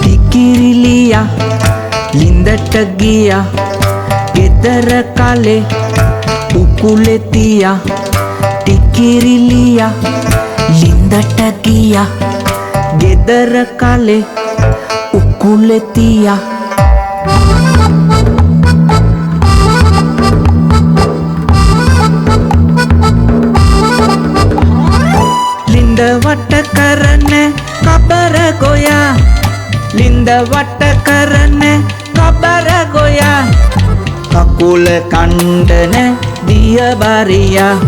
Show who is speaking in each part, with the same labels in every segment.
Speaker 1: Tikiriliya lindata giya gedara kale ukule tiya Tikiriliya lindata giya gedara kale ukule tiya Linda watta karane kabara goya Linda watta karane kabara goya Kakul kandane dia baria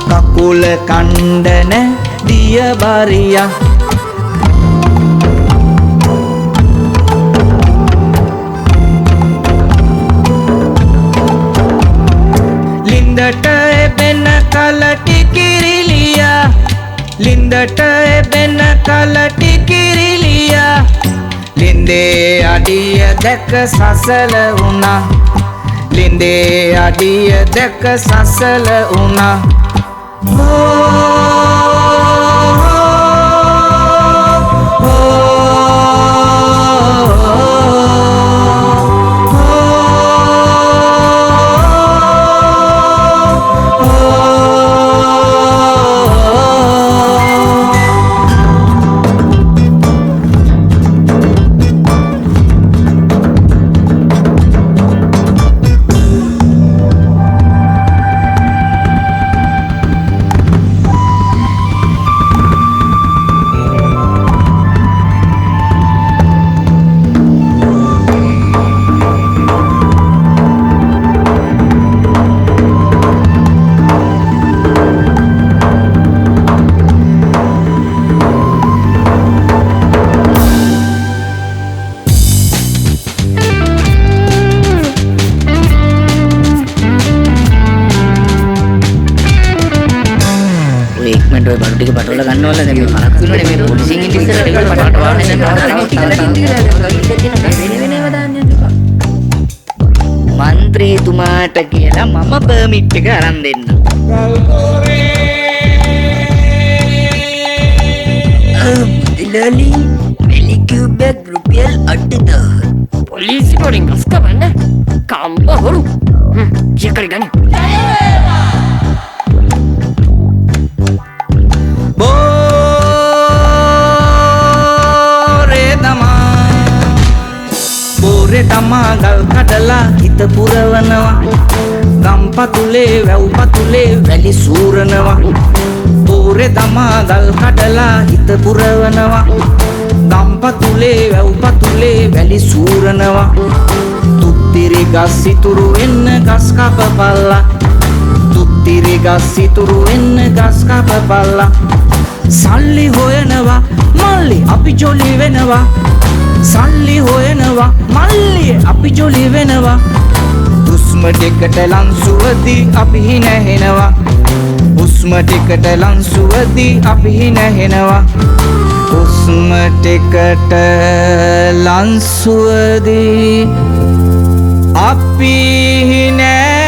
Speaker 1: Kakul kandane dia baria Lindata ebena kala tikiriliya Lindata ebena kala tikiriliya Linde adiya dekka sasala una Linde adiya dekka sasala una
Speaker 2: ඔය බඩු ටික පටවලා ගන්නවල දැන් මේ පරක් වෙනවනේ මේ පොලිසියෙන් ඉස්සරහට ගිහලා පටවට වාහනේ මන්ත්‍රීතුමාට කියලා මම පර්මිට් එක අරන් දෙන්න. දිලාලි මෙලිකියුබෙක් රුපියල් 8000 පොලිසිය වලින් ගස් කවන්න කම්බ හොරු චෙකරි ගන්න. Bore dama gal kadala hit purawanawa gampatule වැව් පතුලේ වැලි සූරනවා Bore dama gal kadala hit purawanawa gampatule වැව් පතුලේ වැලි සූරනවා තුත්තිරි ගස් ඉතුරු එන්න ගස් කපපල්ලා තුත්තිරි ගස් ඉතුරු එන්න ගස් කපපල්ලා සල්ලි හොයනවා මල්ලි අපි ජොලි වෙනවා සල්ලි හොයනවා මල්ලි අපි ජොලි වෙනවා හුස්ම ටිකට ලන්සුවදී අපි හිනහෙනවා හුස්ම ටිකට ලන්සුවදී අපි හිනහෙනවා හුස්ම ටිකට ලන්සුවදී අපි හිනහෙනවා